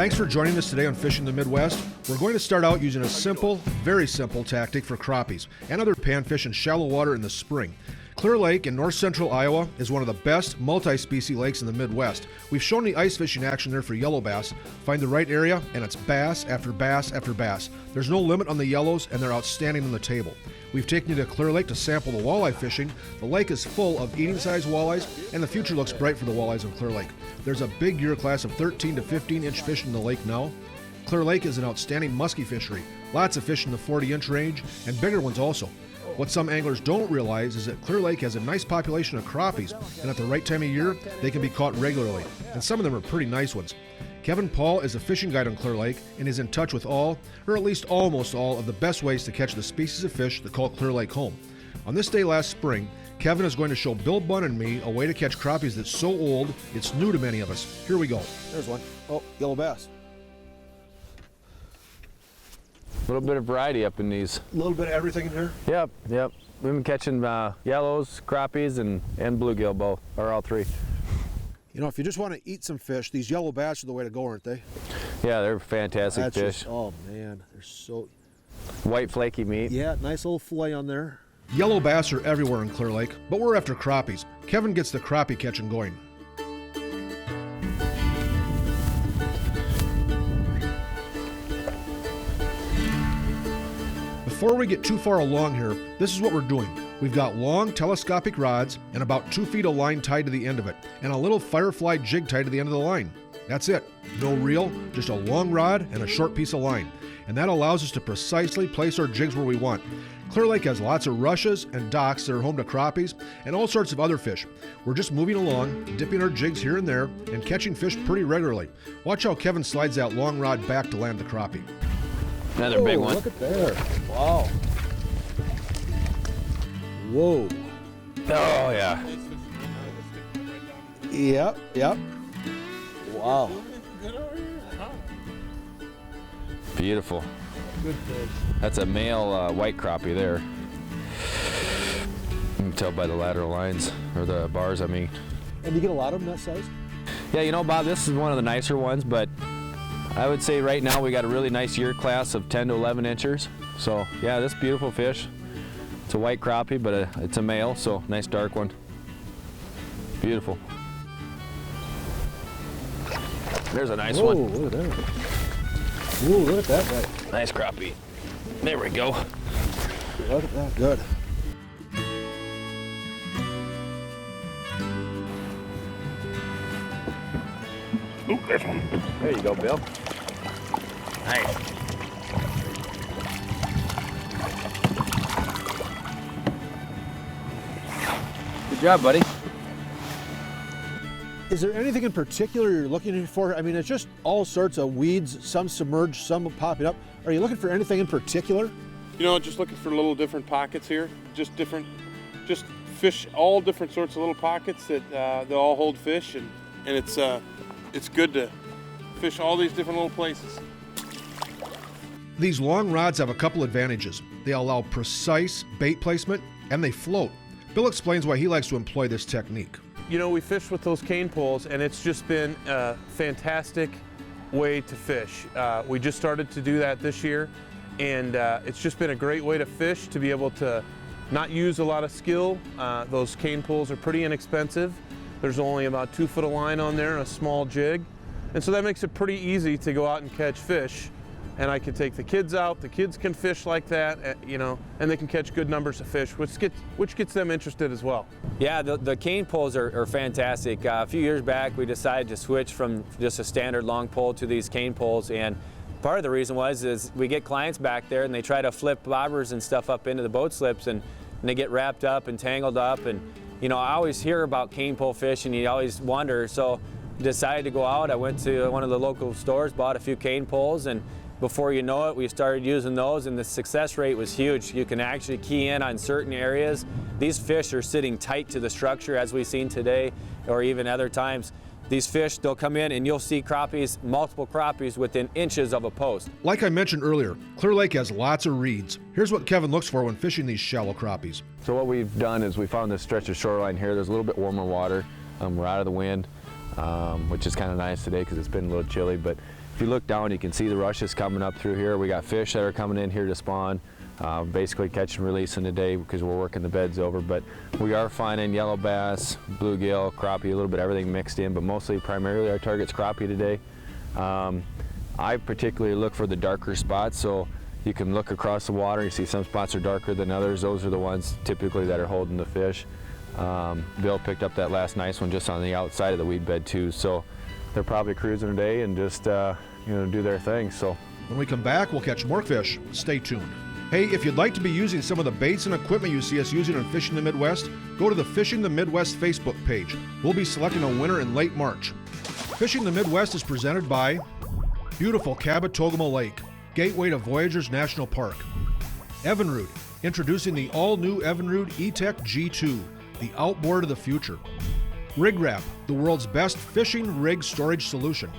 Thanks for joining us today on Fishing the Midwest. We're going to start out using a simple, very simple tactic for crappies and other panfish in shallow water in the spring. Clear Lake in north central Iowa is one of the best multi-species lakes in the Midwest. We've shown the ice fishing action there for yellow bass. Find the right area and it's bass after bass after bass. There's no limit on the yellows and they're outstanding on the table. We've taken you to Clear Lake to sample the walleye fishing. The lake is full of eating-sized walleyes and the future looks bright for the walleyes in Clear Lake. There's a big year class of 13 to 15-inch fish in the lake now. Clear Lake is an outstanding muskie fishery. Lots of fish in the 40-inch range and bigger ones also. What some anglers don't realize is that Clear Lake has a nice population of crappies, and at the right time of year, they can be caught regularly, and some of them are pretty nice ones. Kevin Paul is a fishing guide on Clear Lake and is in touch with all, or at least almost all, of the best ways to catch the species of fish that call Clear Lake home. On this day last spring, Kevin is going to show Bill Bunn and me a way to catch crappies that's so old, it's new to many of us. Here we go. There's one. Oh, yellow bass. A little bit of variety up in these. A little bit of everything in here? Yep. We've been catching yellows, crappies, and bluegill both, or all three. You know, if you just want to eat some fish, these yellow bass are the way to go, aren't they? Yeah, they're fantastic fish. Just, oh man, they're so... White flaky meat. Yeah, nice little fillet on there. Yellow bass are everywhere in Clear Lake, but we're after crappies. Kevin gets the crappie catching going. Before we get too far along here, this is what we're doing. We've got long telescopic rods and about 2 feet of line tied to the end of it, and a little firefly jig tied to the end of the line. That's it. No reel, just a long rod and a short piece of line. And that allows us to precisely place our jigs where we want. Clear Lake has lots of rushes and docks that are home to crappies and all sorts of other fish. We're just moving along, dipping our jigs here and there, and catching fish pretty regularly. Watch how Kevin slides that long rod back to land the crappie. Another big one. Look at there. Wow. Whoa. Oh, yeah. Yep. Wow. Beautiful. Good fish. That's a male white crappie there. You can tell by the lateral lines, or the bars, I mean. And you get a lot of them that size? Yeah, you know, Bob, this is one of the nicer ones, but I would say right now we got a really nice year class of 10 to 11 inchers. So yeah, this beautiful fish. It's a white crappie, but it's a male, so nice dark one. Beautiful. There's a nice one. Look at that. Ooh, look at that guy. Nice crappie. There we go. Look at that, good. Ooh, there's one. There you go, Bill. Nice. Good job, buddy. Is there anything in particular you're looking for? I mean, it's just all sorts of weeds, some submerged, some popping up. Are you looking for anything in particular? You know, just looking for little different pockets here. Just fish, all different sorts of little pockets that they all hold fish, and it's good to fish all these different little places. These long rods have a couple advantages. They allow precise bait placement and they float. Bill explains why he likes to employ this technique. You know, we fish with those cane poles, and it's just been a fantastic way to fish. We just started to do that this year, and it's just been a great way to fish, to be able to not use a lot of skill. Those cane poles are pretty inexpensive. There's only about 2 foot of line on there and a small jig. And so that makes it pretty easy to go out and catch fish. And I can take the kids out, the kids can fish like that, you know, and they can catch good numbers of fish, which gets them interested as well. Yeah, the cane poles are fantastic. A few years back, we decided to switch from just a standard long pole to these cane poles, and part of the reason is we get clients back there and they try to flip bobbers and stuff up into the boat slips, and they get wrapped up and tangled up, and you know, I always hear about cane pole fish and you always wonder, so decided to go out. I went to one of the local stores, bought a few cane poles, and before you know it, we started using those, and the success rate was huge. You can actually key in on certain areas. These fish are sitting tight to the structure, as we've seen today, or even other times. These fish, they'll come in and you'll see crappies, multiple crappies within inches of a post. Like I mentioned earlier, Clear Lake has lots of reeds. Here's what Kevin looks for when fishing these shallow crappies. So what we've done is we found this stretch of shoreline here. There's a little bit warmer water. We're out of the wind, which is kind of nice today because it's been a little chilly, but If you look down, you can see the rushes coming up through here. We got fish that are coming in here to spawn. Basically catch and releasing today because we're working the beds over, but we are finding yellow bass, bluegill, crappie, a little bit of everything mixed in, but mostly primarily our target's crappie today. I particularly look for the darker spots, so you can look across the water, you see some spots are darker than others. Those are the ones typically that are holding the fish. Bill picked up that last nice one just on the outside of the weed bed too, so they're probably cruising today and just do their thing. So when we come back, we'll catch more fish. Stay tuned. Hey, if you'd like to be using some of the baits and equipment you see us using on Fishing the Midwest, go to the Fishing the Midwest Facebook page. We'll be selecting a winner in late March. Fishing the Midwest is presented by beautiful Kabetogama Lake, gateway to Voyageurs National Park. EVINRUDE, introducing the all-new EVINRUDE E-TEC G2, the outboard of the future. Rig Wrap, the world's best fishing rig storage solution.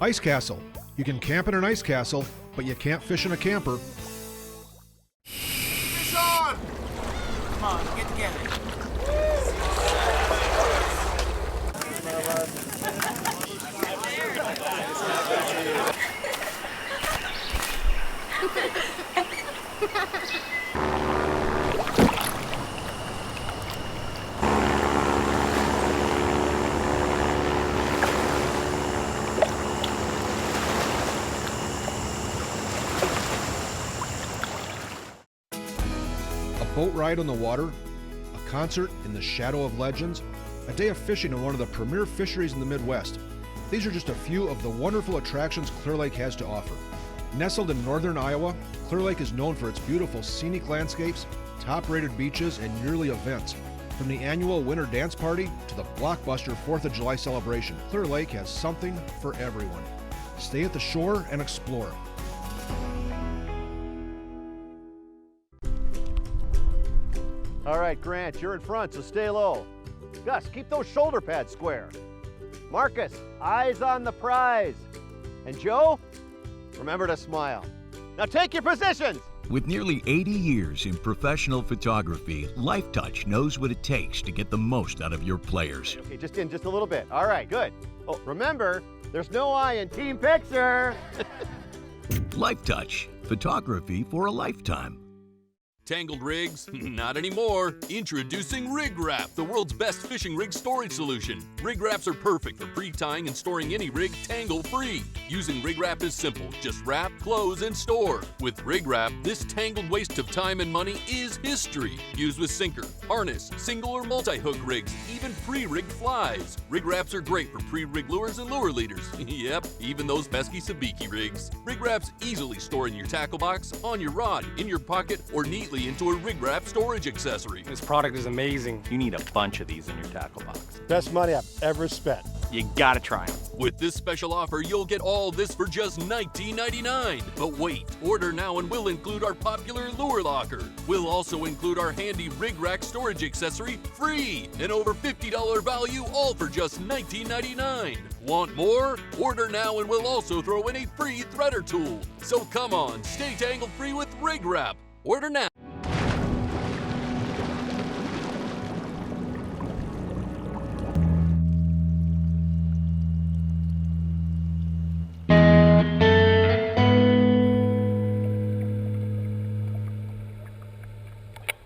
Ice Castle, you can camp in an ice castle, but you can't fish in a camper. Fish on! Come on, get together. A boat ride on the water, a concert in the shadow of legends, a day of fishing in one of the premier fisheries in the Midwest. These are just a few of the wonderful attractions Clear Lake has to offer. Nestled in northern Iowa, Clear Lake is known for its beautiful scenic landscapes, top-rated beaches, and yearly events. From the annual Winter Dance Party to the blockbuster 4th of July celebration, Clear Lake has something for everyone. Stay at the shore and explore. All right, Grant, you're in front, so stay low. Gus, keep those shoulder pads square. Marcus, eyes on the prize. And Joe, remember to smile. Now take your positions. With nearly 80 years in professional photography, LifeTouch knows what it takes to get the most out of your players. Okay, just in just a little bit. All right, good. Oh, remember, there's no I in team picture. LifeTouch, photography for a lifetime. Tangled rigs? Not anymore. Introducing Rig Wrap, the world's best fishing rig storage solution. Rig Wraps are perfect for pre-tying and storing any rig tangle-free. Using Rig Wrap is simple. Just wrap, close, and store. With Rig Wrap, this tangled waste of time and money is history. Used with sinker, harness, single or multi-hook rigs, even pre-rigged flies. Rig Wraps are great for pre-rig lures and lure leaders. Yep, even those pesky sabiki rigs. Rig Wraps easily store in your tackle box, on your rod, in your pocket, or neatly into a Rig Wrap storage accessory. This product is amazing. You need a bunch of these in your tackle box. Best money I've ever spent. You gotta try them. With this special offer, you'll get all this for just $19.99. But wait, order now and we'll include our popular lure locker. We'll also include our handy Rig Rack storage accessory free. An over $50 value, all for just $19.99. Want more? Order now and we'll also throw in a free threader tool. So come on, stay tangle free with Rig Wrap. Order now.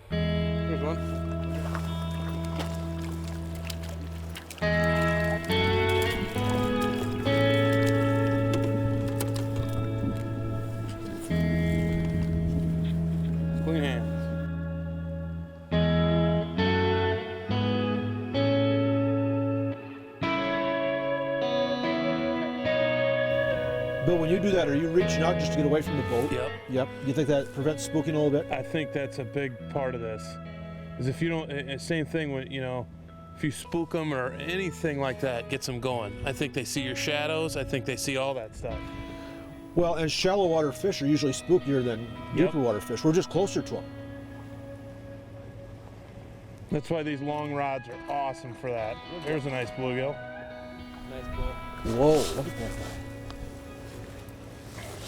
Here's one. Clean hands. Bill, when you do that, are you reaching out just to get away from the boat? Yep. Yep. You think that prevents spooking a little bit? I think that's a big part of this. Is if you don't, same thing when, if you spook them or anything like that, gets them going. I think they see your shadows. I think they see all that stuff. Well, and shallow water fish are usually spookier than Yep. deeper water fish. We're just closer to them. That's why these long rods are awesome for that. There's a nice bluegill. nice bull. Whoa, look at that.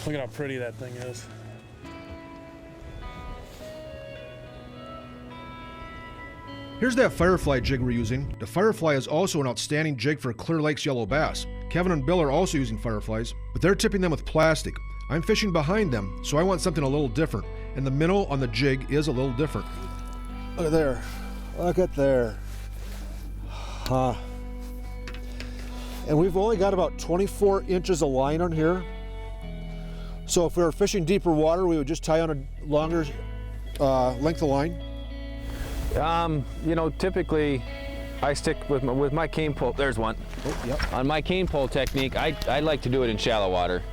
Look at how pretty that thing is. Here's that Firefly jig we're using. The Firefly is also an outstanding jig for Clear Lake's yellow bass. Kevin and Bill are also using Fireflies. but they're tipping them with plastic. I'm fishing behind them, so I want something a little different, and the minnow on the jig is a little different. Look at there. Look at there. Huh. And we've only got about 24 inches of line on here. So if we were fishing deeper water, we would just tie on a longer length of line. You know, typically I stick with my cane pole. There's one. Oh, yep. On my cane pole technique, I like to do it in shallow water.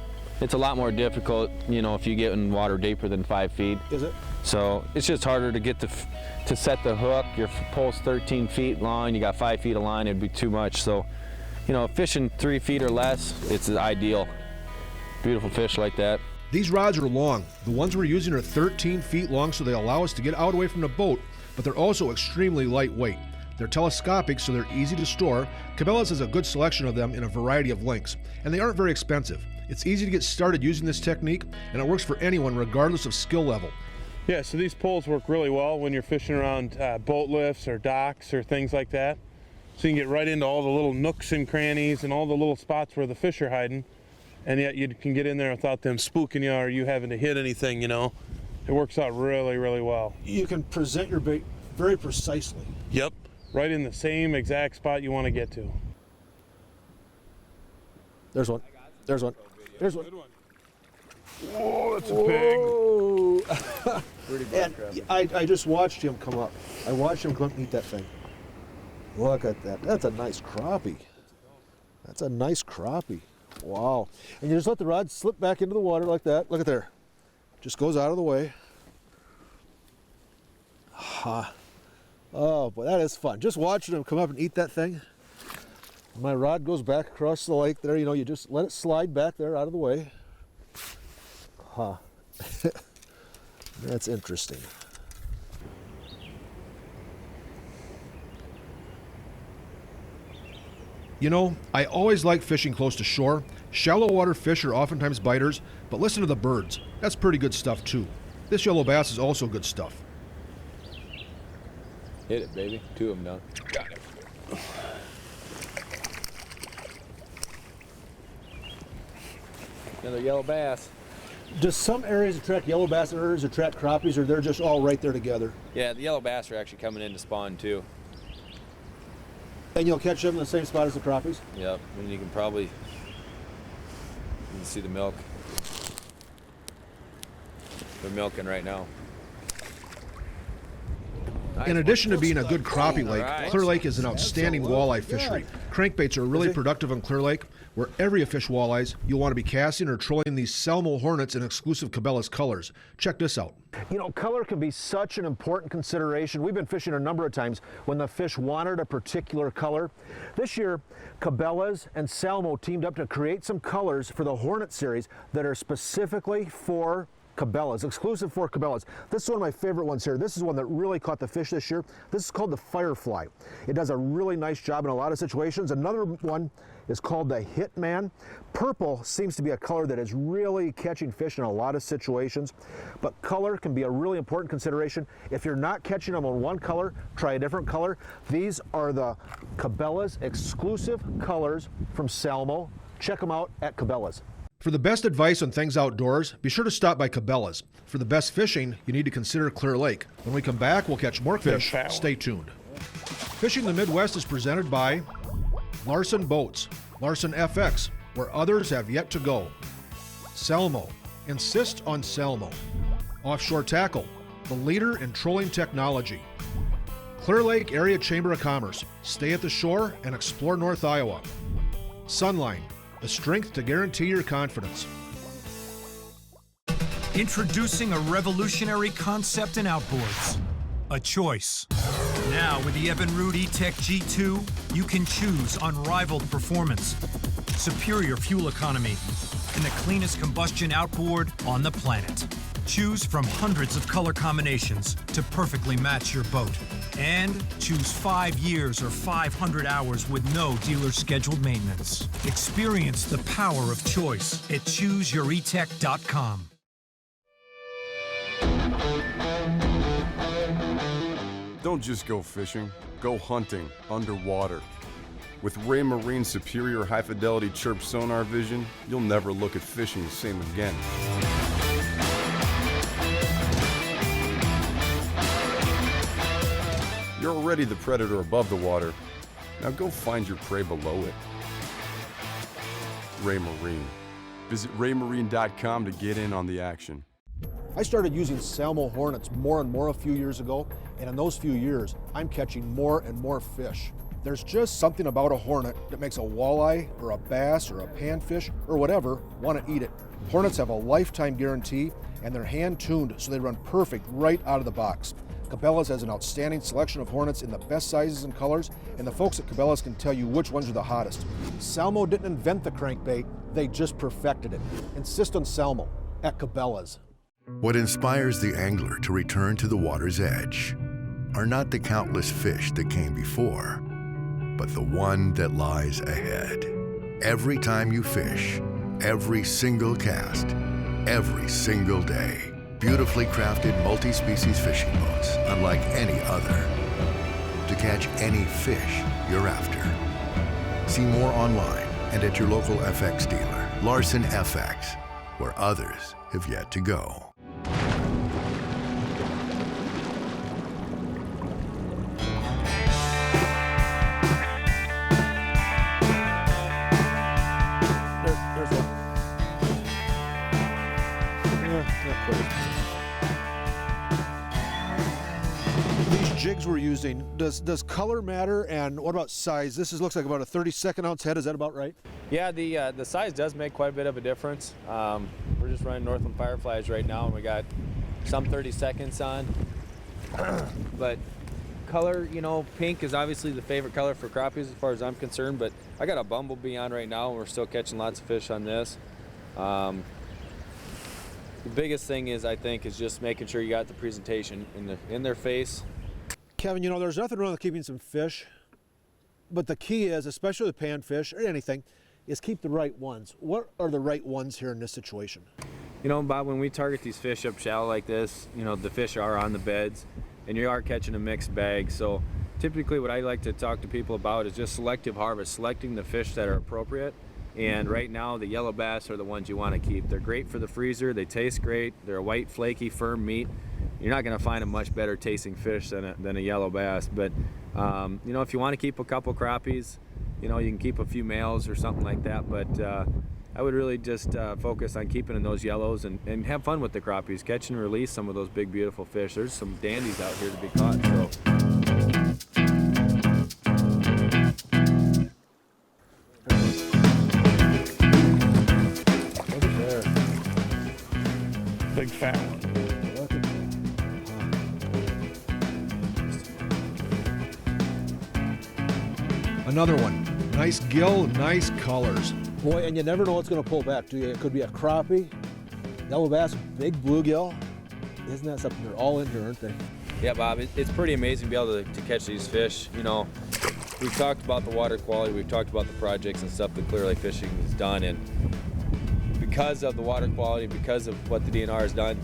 It's a lot more difficult, you know, if you get in water deeper than 5 feet. Is it? So it's just harder to get to set the hook. Your pole's 13 feet long. You got 5 feet of line. It'd be too much. So, you know, fishing 3 feet or less, it's ideal. Beautiful fish like that. These rods are long. The ones we're using are 13 feet long, so they allow us to get out away from the boat, but they're also extremely lightweight. They're telescopic, so they're easy to store. Cabela's has a good selection of them in a variety of lengths, and they aren't very expensive. It's easy to get started using this technique, and it works for anyone regardless of skill level. Yeah, so these poles work really well when you're fishing around boat lifts or docks or things like that. So you can get right into all the little nooks and crannies and all the little spots where the fish are hiding, and yet you can get in there without them spooking you or you having to hit anything, you know. It works out really, really well. You can present your bait very precisely. Yep, right in the same exact spot you want to get to. There's one. There's one. There's one. Whoa, that's a big. And I just watched him come up. I watched him come up and eat that thing. Look at that. That's a nice crappie. That's a nice crappie. Wow. And you just let the rod slip back into the water like that. Look at there. Just goes out of the way. Ha. Oh, boy, that is fun. Just watching him come up and eat that thing. My rod goes back across the lake there. You know, you just let it slide back there out of the way. Huh. That's interesting. You know, I always like fishing close to shore. Shallow water fish are oftentimes biters, but listen to the birds. That's pretty good stuff too. This yellow bass is also good stuff. Hit it, baby. 2 of them down. Got it. Another yellow bass. Does some areas attract yellow bass and others attract crappies, or they're just all right there together? Yeah, the yellow bass are actually coming in to spawn too. And you'll catch them in the same spot as the crappies? Yep, and you can see the milk. They're milking right now. In addition to being a good crappie lake, Clear Lake is an outstanding walleye fishery. Crankbaits are really productive on Clear Lake. Wherever you fish walleyes, you'll want to be casting or trolling these Selmo Hornets in exclusive Cabela's colors. Check this out. You know, color can be such an important consideration. We've been fishing a number of times when the fish wanted a particular color. This year, Cabela's and Selmo teamed up to create some colors for the Hornet series that are specifically for Cabela's, exclusive for Cabela's. This is one of my favorite ones here. This is one that really caught the fish this year. This is called the Firefly. It does a really nice job in a lot of situations. Another one is called the Hitman. Purple seems to be a color that is really catching fish in a lot of situations, but color can be a really important consideration. If you're not catching them on one color, try a different color. These are the Cabela's exclusive colors from Selmo. Check them out at Cabela's. For the best advice on things outdoors, be sure to stop by Cabela's. For the best fishing, you need to consider Clear Lake. When we come back, we'll catch more fish. Stay tuned. Fishing the Midwest is presented by Larson Boats, Larson FX, where others have yet to go. Selmo, insist on Selmo. Offshore Tackle, the leader in trolling technology. Clear Lake Area Chamber of Commerce, stay at the shore and explore North Iowa. SUNLINE, the strength to guarantee your confidence. Introducing a revolutionary concept in outboards, a choice. Now with the EVINRUDE E-TEC G2, you can choose unrivaled performance, superior fuel economy, and the cleanest combustion outboard on the planet. Choose from hundreds of color combinations to perfectly match your boat. And choose 5 years or 500 hours with no dealer scheduled maintenance. Experience the power of choice at ChooseYourETech.com. Don't just go fishing, go hunting underwater. With Raymarine's superior high-fidelity chirp sonar vision, you'll never look at fishing the same again. You're already the predator above the water. Now go find your prey below it. Raymarine. Visit raymarine.com to get in on the action. I started using Salmo Hornets more and more a few years ago, and in those few years, I'm catching more and more fish. There's just something about a hornet that makes a walleye or a bass or a panfish or whatever want to eat it. Hornets have a lifetime guarantee, and they're hand-tuned so they run perfect right out of the box. Cabela's has an outstanding selection of hornets in the best sizes and colors, and the folks at Cabela's can tell you which ones are the hottest. Salmo didn't invent the crankbait, they just perfected it. Insist on Salmo at Cabela's. What inspires the angler to return to the water's edge are not the countless fish that came before, but the one that lies ahead. Every time you fish, every single cast, every single day. Beautifully crafted multi-species fishing boats, unlike any other, to catch any fish you're after. See more online and at your local FX dealer. Larson FX, where others have yet to go. Jigs we're using, does color matter, and what about size? This looks like about a 32nd ounce head, is that about right? Yeah, the size does make quite a bit of a difference. We're just running Northland Fireflies right now, and we got some 32nds on. But color, you know, pink is obviously the favorite color for crappies as far as I'm concerned, but I got a bumblebee on right now, and we're still catching lots of fish on this. The biggest thing is, I think, is just making sure you got the presentation in their face. Kevin, you know, there's nothing wrong with keeping some fish, but the key is, especially with panfish or anything, is keep the right ones. What are the right ones here in this situation? You know, Bob, when we target these fish up shallow like this, you know, the fish are on the beds, and you are catching a mixed bag. So typically what I like to talk to people about is just selective harvest, selecting the fish that are appropriate. And right now, the yellow bass are the ones you want to keep. They're great for the freezer, they taste great, they're a white, flaky, firm meat. You're not going to find a much better tasting fish than a yellow bass. But, you know, if you want to keep a couple crappies, you know, you can keep a few males or something like that. But I would really just focus on keeping in those yellows and have fun with the crappies. Catch and release some of those big, beautiful fish. There's some dandies out here to be caught. So. Big fat one. Another one. Nice gill, nice colors. Boy, and you never know what's going to pull back, do you? It could be a crappie, yellow bass, big bluegill. Isn't that something? They're all in here, aren't they? Yeah, Bob, it's pretty amazing to be able to catch these fish. You know, we've talked about the water quality, we've talked about the projects and stuff that Clear Lake Fishing has done, and because of the water quality, because of what the DNR has done,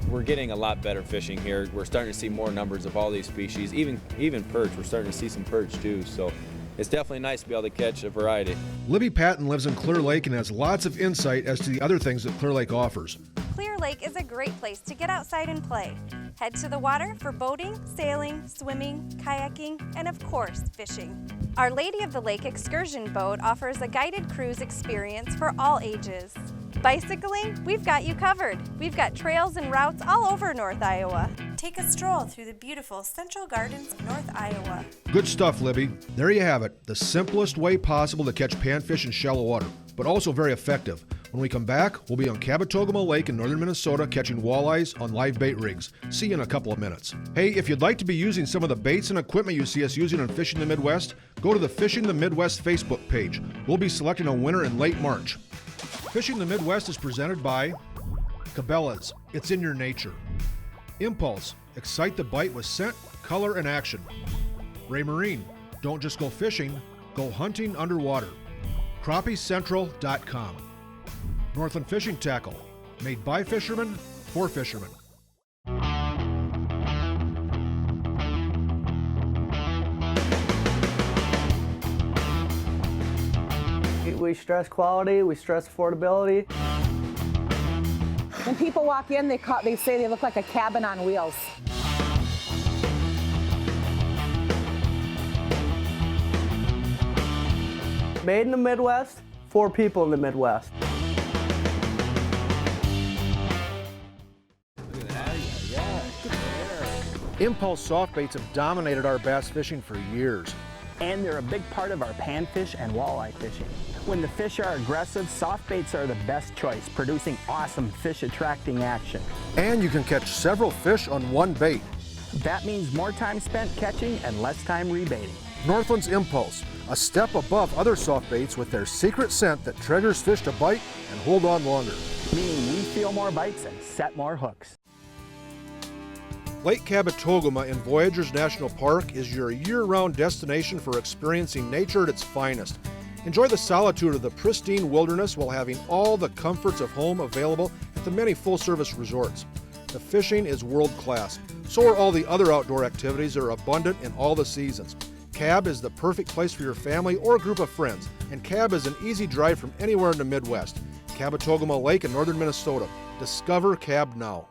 we're getting a lot better fishing here. We're starting to see more numbers of all these species, even perch. We're starting to see some perch too, so it's definitely nice to be able to catch a variety. Libby Patton lives in Clear Lake and has lots of insight as to the other things that Clear Lake offers. Clear Lake is a great place to get outside and play. Head to the water for boating, sailing, swimming, kayaking, and of course, fishing. Our Lady of the Lake excursion boat offers a guided cruise experience for all ages. Bicycling, we've got you covered. We've got trails and routes all over North Iowa. Take a stroll through the beautiful Central Gardens of North Iowa. Good stuff, Libby. There you have it. The simplest way possible to catch panfish in shallow water, but also very effective. When we come back, we'll be on Kabetogama Lake in northern Minnesota catching walleyes on live bait rigs. See you in a couple of minutes. Hey, if you'd like to be using some of the baits and equipment you see us using on Fishing the Midwest, go to the Fishing the Midwest Facebook page. We'll be selecting a winner in late March. Fishing the Midwest is presented by Cabela's. It's in your nature. Impulse. Excite the bite with scent, color, and action. Raymarine. Don't just go fishing, go hunting underwater. CrappieCentral.com. Northland Fishing Tackle. Made by fishermen, for fishermen. We stress quality, we stress affordability. When people walk in, they say they look like a cabin on wheels. Made in the Midwest, for people in the Midwest. Impulse soft baits have dominated our bass fishing for years. And they're a big part of our panfish and walleye fishing. When the fish are aggressive, soft baits are the best choice, producing awesome fish-attracting action. And you can catch several fish on one bait. That means more time spent catching and less time rebaiting. Northland's Impulse, a step above other soft baits with their secret scent that triggers fish to bite and hold on longer. Meaning we feel more bites and set more hooks. Lake Kabetogama in Voyageurs National Park is your year-round destination for experiencing nature at its finest. Enjoy the solitude of the pristine wilderness while having all the comforts of home available at the many full-service resorts. The fishing is world-class. So are all the other outdoor activities that are abundant in all the seasons. KAB is the perfect place for your family or group of friends, and KAB is an easy drive from anywhere in the Midwest. Kabetogama Lake in northern Minnesota. Discover KAB now.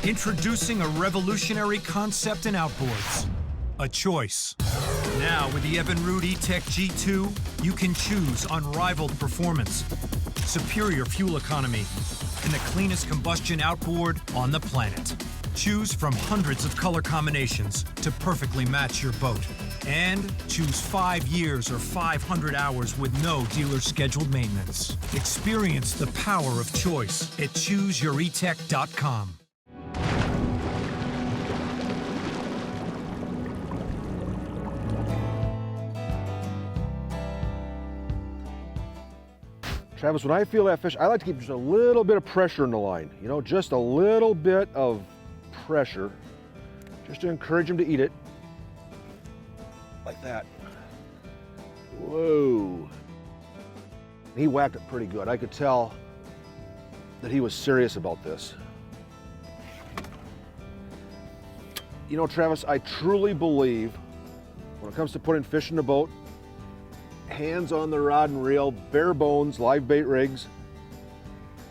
Introducing a revolutionary concept in outboards, a choice. Now with the EVINRUDE E-TEC G2, you can choose unrivaled performance, superior fuel economy, and the cleanest combustion outboard on the planet. Choose from hundreds of color combinations to perfectly match your boat. And choose 5 years or 500 hours with no dealer scheduled maintenance. Experience the power of choice at ChooseYourETech.com. Travis, when I feel that fish, I like to keep just a little bit of pressure in the line. You know, just a little bit of pressure, just to encourage him to eat it. Like that. Whoa. He whacked it pretty good. I could tell that he was serious about this. You know, Travis, I truly believe when it comes to putting fish in the boat, hands on the rod and reel, bare bones, live bait rigs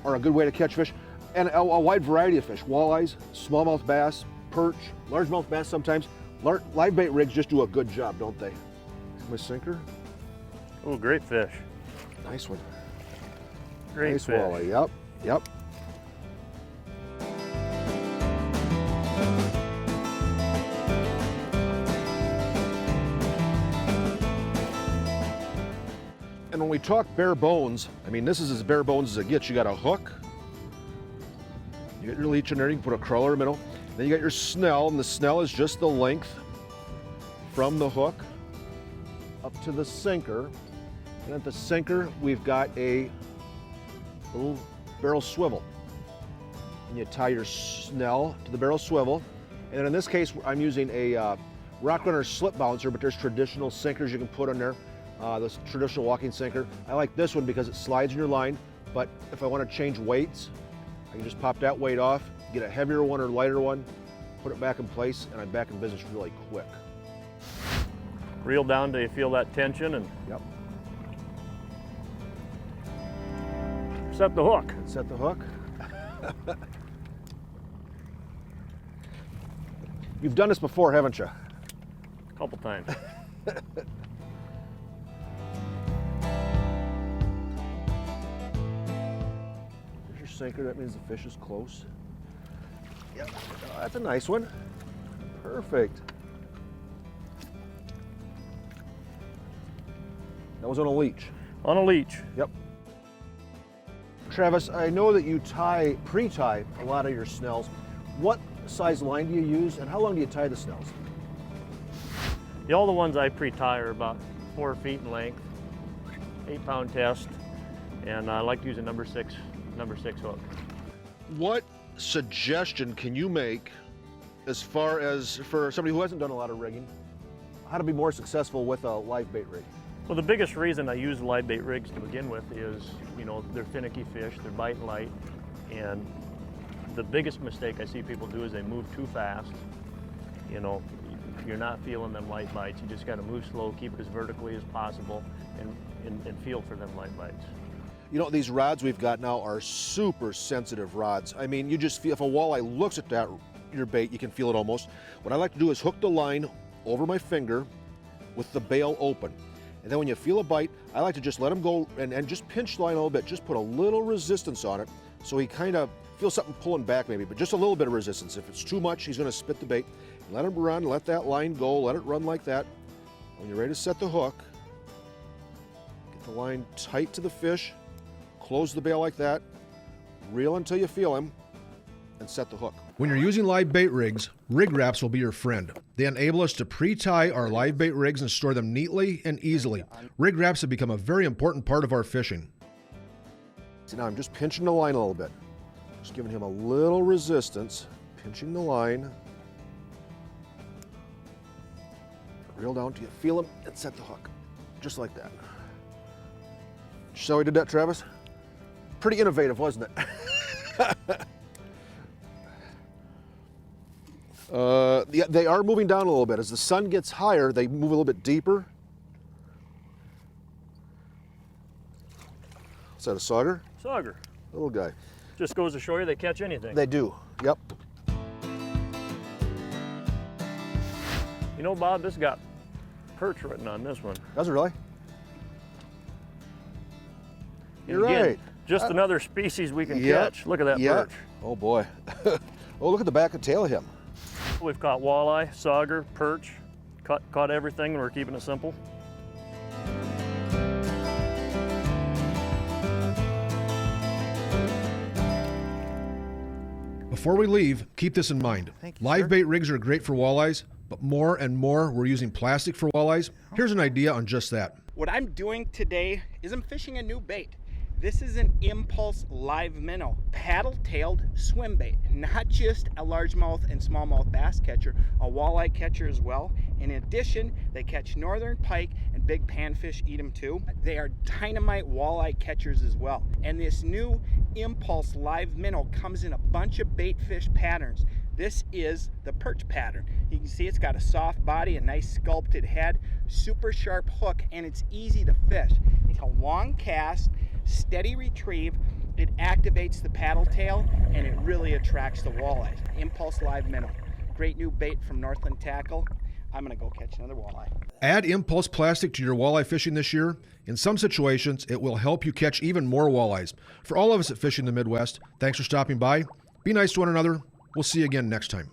are a good way to catch fish. And a wide variety of fish, walleyes, smallmouth bass, perch, largemouth bass sometimes. Live bait rigs just do a good job, don't they? My sinker. Oh, great fish. Nice one. Great nice fish. walleye, yep, yep. And when we talk bare bones, I mean, this is as bare bones as it gets. You got a hook, you got your leech in there, you can put a crawler in the middle. Then you got your snell, and the snell is just the length from the hook up to the sinker. And at the sinker, we've got a little barrel swivel. And you tie your snell to the barrel swivel. And then in this case, I'm using a Rock Runner slip bouncer, but there's traditional sinkers you can put on there. This traditional walking sinker. I like this one because it slides in your line, but if I want to change weights, I can just pop that weight off, get a heavier one or lighter one, put it back in place, and I'm back in business really quick. Reel down till you feel that tension and yep. Set the hook. Set the hook. You've done this before, haven't you? A couple times. There's your sinker, that means the fish is close. Yep, oh, that's a nice one. Perfect. That was on a leech. On a leech. Yep. Travis, I know that you pre-tie a lot of your snells. What size line do you use, and how long do you tie the snells? All the ones I pre-tie are about 4 feet in length. 8-pound test, and I like to use a number six hook. What suggestion can you make as far as for somebody who hasn't done a lot of rigging, how to be more successful with a live bait rig? Well, the biggest reason I use live bait rigs to begin with is, they're finicky fish, they're biting light, and the biggest mistake I see people do is they move too fast. You're not feeling them light bites. You just got to move slow, keep it as vertically as possible, and feel for them light bites. These rods we've got now are super sensitive rods. I mean, you just feel, if a walleye looks at your bait, you can feel it almost. What I like to do is hook the line over my finger with the bail open. And then when you feel a bite, I like to just let him go and just pinch the line a little bit, just put a little resistance on it so he kind of feels something pulling back maybe, but just a little bit of resistance. If it's too much, he's going to spit the bait. Let him run, let that line go, let it run like that. When you're ready to set the hook, get the line tight to the fish, close the bail like that, reel until you feel him, and set the hook. When you're using live bait rigs, rig wraps will be your friend. They enable us to pre-tie our live bait rigs and store them neatly and easily. Rig wraps have become a very important part of our fishing. See, now I'm just pinching the line a little bit. Just giving him a little resistance, pinching the line. Reel down till you feel him and set the hook, just like that. So we did that, Travis? Pretty innovative, wasn't it? They are moving down a little bit. As the sun gets higher, they move a little bit deeper. Is that a sauger? Sauger. Little guy. Just goes to show you they catch anything. They do, yep. Bob, this got perch written on this one. Does it really? You're right. Just another species we can catch. Look at that perch. Oh boy. Oh, look at the back and tail of him. We've caught walleye, sauger, perch, caught everything, and we're keeping it simple. Before we leave, keep this in mind. Live bait rigs are great for walleyes, but more and more we're using plastic for walleyes. Here's an idea on just that. What I'm doing today is I'm fishing a new bait. This is an Impulse live minnow, paddle-tailed swim bait. Not just a largemouth and smallmouth bass catcher, a walleye catcher as well. In addition, they catch northern pike and big panfish eat them too. They are dynamite walleye catchers as well. And this new Impulse live minnow comes in a bunch of bait fish patterns. This is the perch pattern. You can see it's got a soft body, a nice sculpted head, super sharp hook, and it's easy to fish. It's a long cast, steady retrieve, it activates the paddle tail, and it really attracts the walleye. Impulse live minnow. Great new bait from Northland Tackle. I'm gonna go catch another walleye. Add Impulse plastic to your walleye fishing this year. In some situations, it will help you catch even more walleyes. For all of us at Fishing the Midwest, thanks for stopping by. Be nice to one another. We'll see you again next time.